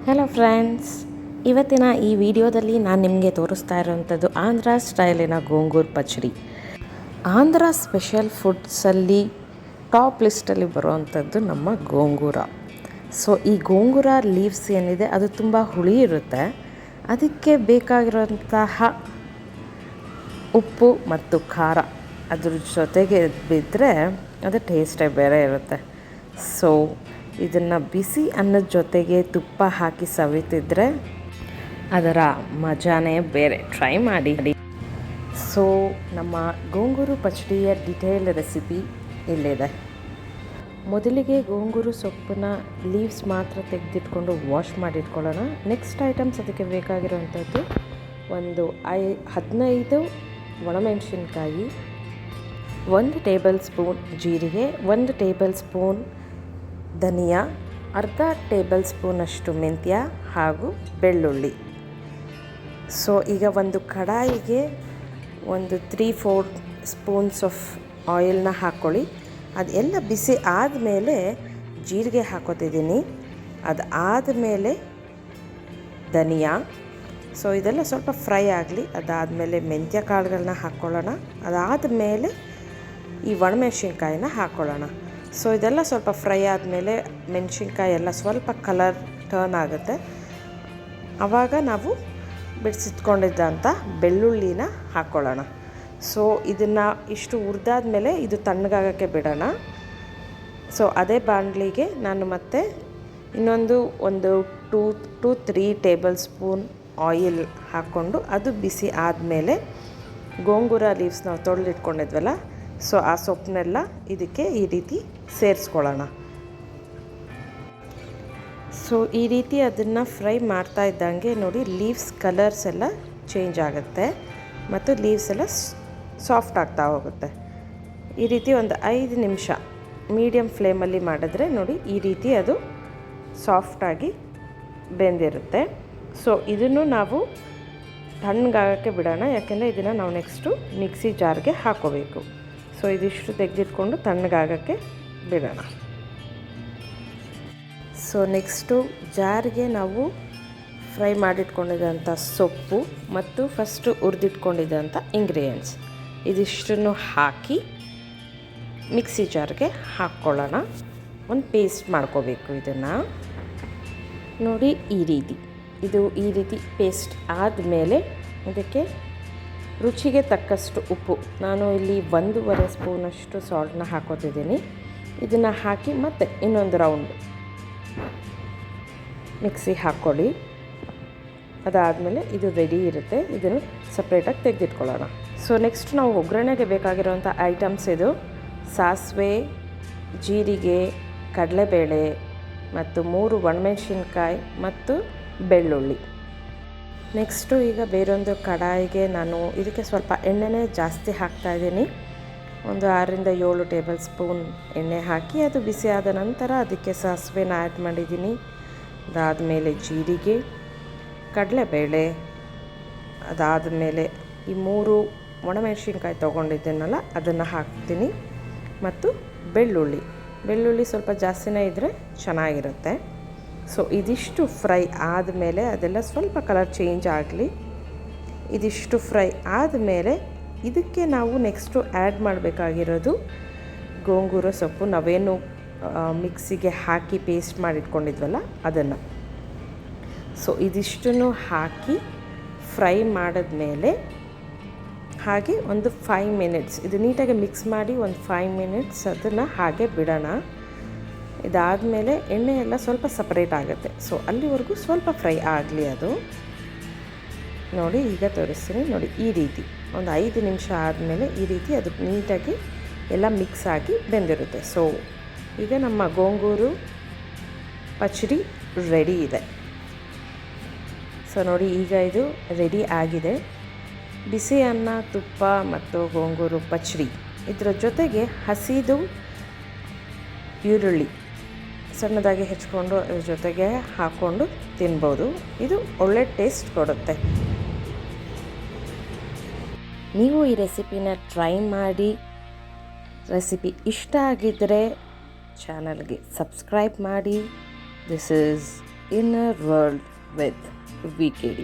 Hello friends, ಇವತ್ತಿನ ಈ ವಿಡಿಯೋದಲ್ಲಿ ನಾನು ನಿಮಗೆ ತೋರಿಸ್ತಾ ಇರೋವಂಥದ್ದು ಆಂಧ್ರ ಸ್ಟೈಲಿನ ಗೋಂಗೂರ ಪಚಡಿ. ಆಂಧ್ರ ಸ್ಪೆಷಲ್ ಫುಡ್ಸಲ್ಲಿ ಟಾಪ್ ಲಿಸ್ಟಲ್ಲಿ ಬರುವಂಥದ್ದು ನಮ್ಮ ಗೋಂಗೂರ. ಸೊ ಈ ಗೋಂಗೂರ ಲೀವ್ಸ್ ಏನಿದೆ ಅದು ತುಂಬ ಹುಳಿ ಇರುತ್ತೆ. ಅದಕ್ಕೆ ಬೇಕಾಗಿರುವಂತಹ ಉಪ್ಪು ಮತ್ತು ಖಾರ ಅದ್ರ ಜೊತೆಗೆ ಬಿದ್ದರೆ ಅದು ಟೇಸ್ಟೇ ಬೇರೆ ಇರುತ್ತೆ. ಸೊ ಇದನ್ನು ಬಿಸಿ ಅನ್ನದ ಜೊತೆಗೆ ತುಪ್ಪ ಹಾಕಿ ಸವಿತಿದ್ರೆ ಅದರ ಮಜಾನೇ ಬೇರೆ. ಟ್ರೈ ಮಾಡಿ. ಸೊ ನಮ್ಮ ಗೋಂಗೂರು ಪಚಡಿಯ ಡಿಟೇಲ್ ರೆಸಿಪಿ ಇಲ್ಲಿದೆ. ಮೊದಲಿಗೆ ಗೋಂಗೂರು ಸೊಪ್ಪನ್ನ ಲೀವ್ಸ್ ಮಾತ್ರ ತೆಗೆದಿಟ್ಕೊಂಡು ವಾಶ್ ಮಾಡಿಟ್ಕೊಳ್ಳೋಣ. ನೆಕ್ಸ್ಟ್ ಐಟಮ್ಸ್ ಅದಕ್ಕೆ ಬೇಕಾಗಿರುವಂಥದ್ದು 15 ಒಣಮೆಣಸಿನ್ಕಾಯಿ, 1 ಟೇಬಲ್ ಸ್ಪೂನ್ ಜೀರಿಗೆ, 1 ಟೇಬಲ್ ಸ್ಪೂನ್ ಧನಿಯಾ, ಅರ್ಧ ಟೇಬಲ್ ಸ್ಪೂನಷ್ಟು ಮೆಂತ್ಯ ಹಾಗೂ ಬೆಳ್ಳುಳ್ಳಿ. ಸೊ ಈಗ ಒಂದು ಕಡಾಯಿಗೆ 3-4 ಸ್ಪೂನ್ಸ್ ಆಫ್ ಆಯಿಲ್ನ ಹಾಕ್ಕೊಳ್ಳಿ. ಅದೆಲ್ಲ ಬಿಸಿ ಆದಮೇಲೆ ಜೀರಿಗೆ ಹಾಕೋತಿದ್ದೀನಿ. ಅದಾದಮೇಲೆ ಧನಿಯಾ. ಸೊ ಇದೆಲ್ಲ ಸ್ವಲ್ಪ ಫ್ರೈ ಆಗಲಿ. ಅದಾದಮೇಲೆ ಮೆಂತ್ಯ ಕಾಳುಗಳನ್ನ ಹಾಕ್ಕೊಳ್ಳೋಣ. ಅದಾದಮೇಲೆ ಈ ಒಣಮೆಣ್ಸಿನ್ಕಾಯಿನ ಹಾಕ್ಕೊಳ್ಳೋಣ. ಸೊ ಇದೆಲ್ಲ ಸ್ವಲ್ಪ ಫ್ರೈ ಆದಮೇಲೆ ಮೆಣಸಿನ್ಕಾಯಿ ಎಲ್ಲ ಸ್ವಲ್ಪ ಕಲರ್ ಟರ್ನ್ ಆಗುತ್ತೆ. ಆವಾಗ ನಾವು ಬಿಡಿಸಿಟ್ಕೊಂಡಿದ್ದಂಥ ಬೆಳ್ಳುಳ್ಳಿನ ಹಾಕ್ಕೊಳ್ಳೋಣ. ಸೊ ಇದನ್ನು ಇಷ್ಟು ಹುರಿದಾದ್ಮೇಲೆ ಇದು ತಣ್ಣಗಾಗೋಕ್ಕೆ ಬಿಡೋಣ. ಸೊ ಅದೇ ಬಾಣಲಿಗೆ ನಾನು ಮತ್ತೆ ಇನ್ನೊಂದು 2-3 ಟೇಬಲ್ ಸ್ಪೂನ್ ಆಯಿಲ್ ಹಾಕ್ಕೊಂಡು ಅದು ಬಿಸಿ ಆದಮೇಲೆ ಗೋಂಗೂರ ಲೀವ್ಸ್ ನಾವು ತೊಳೆದಿಟ್ಕೊಂಡಿದ್ವಲ್ಲ, ಸೊ ಆ ಸೊಪ್ಪನ್ನೆಲ್ಲ ಇದಕ್ಕೆ ಈ ರೀತಿ ಸೇರಿಸ್ಕೊಳ್ಳೋಣ. ಸೊ ಈ ರೀತಿ ಅದನ್ನು ಫ್ರೈ ಮಾಡ್ತಾ ಇದ್ದಂಗೆ ನೋಡಿ ಲೀವ್ಸ್ ಕಲರ್ಸ್ ಎಲ್ಲ ಚೇಂಜ್ ಆಗುತ್ತೆ ಮತ್ತು ಲೀವ್ಸ್ ಎಲ್ಲ ಸಾಫ್ಟ್ ಆಗ್ತಾ ಹೋಗುತ್ತೆ. ಈ ರೀತಿ ಒಂದು 5 ನಿಮಿಷ ಮೀಡಿಯಮ್ ಫ್ಲೇಮಲ್ಲಿ ಮಾಡಿದ್ರೆ ನೋಡಿ ಈ ರೀತಿ ಅದು ಸಾಫ್ಟಾಗಿ ಬೆಂದಿರುತ್ತೆ. ಸೊ ಇದನ್ನು ನಾವು ತಣ್ಣಗಾಗೋಕ್ಕೆ ಬಿಡೋಣ, ಯಾಕೆಂದರೆ ಇದನ್ನು ನಾವು ನೆಕ್ಸ್ಟು ಮಿಕ್ಸಿ ಜಾರ್ಗೆ ಹಾಕೋಬೇಕು. ಸೊ ಇದಿಷ್ಟು ತೆಗೆದಿಟ್ಕೊಂಡು ತಣ್ಣಗಾಗೋಕ್ಕೆ ಬಿಡೋಣ. ಸೊ ನೆಕ್ಸ್ಟು ಜಾರ್ಗೆ ನಾವು ಫ್ರೈ ಮಾಡಿಟ್ಕೊಂಡಿದ್ದಂಥ ಸೊಪ್ಪು ಮತ್ತು ಫಸ್ಟು ಹುರಿದಿಟ್ಕೊಂಡಿದ್ದಂಥ ಇಂಗ್ರೀಡಿಯೆಂಟ್ಸ್ ಇದಿಷ್ಟನ್ನು ಹಾಕಿ ಮಿಕ್ಸಿ ಜಾರ್ಗೆ ಹಾಕ್ಕೊಳ್ಳೋಣ. ಒಂದು ಪೇಸ್ಟ್ ಮಾಡ್ಕೋಬೇಕು. ಇದನ್ನು ನೋಡಿ ಈ ರೀತಿ ಪೇಸ್ಟ್ ಆದಮೇಲೆ ಇದಕ್ಕೆ ರುಚಿಗೆ ತಕ್ಕಷ್ಟು ಉಪ್ಪು, ನಾನು ಇಲ್ಲಿ 1.5 ಸ್ಪೂನಷ್ಟು ಸಾಲ್ಟನ್ನ ಹಾಕೋತಿದ್ದೀನಿ. ಇದನ್ನು ಹಾಕಿ ಮತ್ತೆ ಇನ್ನೊಂದು ರೌಂಡ್ ಮಿಕ್ಸಿ ಹಾಕ್ಕೊಳ್ಳಿ. ಅದಾದಮೇಲೆ ಇದು ರೆಡಿ ಇರುತ್ತೆ. ಇದನ್ನು ಸಪ್ರೇಟಾಗಿ ತೆಗೆದಿಟ್ಕೊಳ್ಳೋಣ. ಸೊ ನೆಕ್ಸ್ಟ್ ನಾವು ಒಗ್ಗರಣೆಗೆ ಬೇಕಾಗಿರೋಂಥ ಐಟಮ್ಸ್ ಇದು ಸಾಸಿವೆ, ಜೀರಿಗೆ, ಕಡಲೆಬೇಳೆ ಮತ್ತು 3 ಒಣಮೆಣಸಿನ್ಕಾಯಿ ಮತ್ತು ಬೆಳ್ಳುಳ್ಳಿ. ನೆಕ್ಸ್ಟು ಈಗ ಬೇರೊಂದು ಕಡಾಯಿಗೆ ನಾನು ಇದಕ್ಕೆ ಸ್ವಲ್ಪ ಎಣ್ಣೆನೇ ಜಾಸ್ತಿ ಹಾಕ್ತಾಯಿದ್ದೀನಿ. 6-7 ಟೇಬಲ್ ಸ್ಪೂನ್ ಎಣ್ಣೆ ಹಾಕಿ ಅದು ಬಿಸಿ ಆದ ನಂತರ ಅದಕ್ಕೆ ಸಾಸಿವೆನ ಆ್ಯಡ್ ಮಾಡಿದ್ದೀನಿ. ಅದಾದಮೇಲೆ ಜೀರಿಗೆ, ಕಡಲೆಬೇಳೆ, ಅದಾದಮೇಲೆ ಈ 3 ಒಣಮೆಣಸಿನ್ಕಾಯಿ ತೊಗೊಂಡಿದ್ದೀನಲ್ಲ ಅದನ್ನು ಹಾಕ್ತೀನಿ ಮತ್ತು ಬೆಳ್ಳುಳ್ಳಿ ಸ್ವಲ್ಪ ಜಾಸ್ತಿನೇ ಇದ್ದರೆ ಚೆನ್ನಾಗಿರುತ್ತೆ. ಸೊ ಇದಿಷ್ಟು ಫ್ರೈ ಆದಮೇಲೆ ಅದೆಲ್ಲ ಸ್ವಲ್ಪ ಕಲರ್ ಚೇಂಜ್ ಆಗಲಿ. ಇದಿಷ್ಟು ಫ್ರೈ ಆದಮೇಲೆ ಇದಕ್ಕೆ ನಾವು ನೆಕ್ಸ್ಟು ಆ್ಯಡ್ ಮಾಡಬೇಕಾಗಿರೋದು ಗೋಂಗೂರ ಸೊಪ್ಪು, ನಾವೇನು ಮಿಕ್ಸಿಗೆ ಹಾಕಿ ಪೇಸ್ಟ್ ಮಾಡಿಟ್ಕೊಂಡಿದ್ವಲ್ಲ ಅದನ್ನು. ಸೊ ಇದಿಷ್ಟನ್ನು ಹಾಕಿ ಫ್ರೈ ಮಾಡಿದ್ಮೇಲೆ ಹಾಗೆ ಒಂದು 5 ಮಿನಿಟ್ಸ್ ಇದು ನೀಟಾಗಿ ಮಿಕ್ಸ್ ಮಾಡಿ ಒಂದು 5 ಮಿನಿಟ್ಸ್ ಅದನ್ನು ಹಾಗೆ ಬಿಡೋಣ. ಇದಾದಮೇಲೆ ಎಣ್ಣೆ ಎಲ್ಲ ಸ್ವಲ್ಪ ಸಪ್ರೇಟ್ ಆಗುತ್ತೆ. ಸೊ ಅಲ್ಲಿವರೆಗೂ ಸ್ವಲ್ಪ ಫ್ರೈ ಆಗಲಿ ಅದು. ನೋಡಿ ಈಗ ತೋರಿಸ್ತೀನಿ. ನೋಡಿ ಈ ರೀತಿ ಒಂದು 5 ನಿಮಿಷ ಆದಮೇಲೆ ಈ ರೀತಿ ಅದು ನೀಟಾಗಿ ಎಲ್ಲ ಮಿಕ್ಸ್ ಆಗಿ ಬೆಂದಿರುತ್ತೆ. ಸೊ ಈಗ ನಮ್ಮ ಗೋಂಗೂರು ಪಚಡಿ ರೆಡಿ ಇದೆ. ಸೊ ನೋಡಿ ಈಗ ಇದು ರೆಡಿ ಆಗಿದೆ. ಬಿಸಿ ಅನ್ನ, ತುಪ್ಪ ಮತ್ತು ಗೋಂಗೂರು ಪಚಡಿ, ಇದರ ಜೊತೆಗೆ ಹಸಿದು ಈರುಳ್ಳಿ ಸಣ್ಣದಾಗಿ ಹೆಚ್ಕೊಂಡು ಅದ್ರ ಜೊತೆಗೆ ಹಾಕ್ಕೊಂಡು ತಿನ್ಬೋದು. ಇದು ಒಳ್ಳೆ ಟೇಸ್ಟ್ ಕೊಡುತ್ತೆ. ನೀವು ಈ ರೆಸಿಪಿನ ಟ್ರೈ ಮಾಡಿ. ರೆಸಿಪಿ ಇಷ್ಟ ಆಗಿದ್ದರೆ ಚಾನಲ್ಗೆ ಸಬ್ಸ್ಕ್ರೈಬ್ ಮಾಡಿ. This is Inner World with VKD.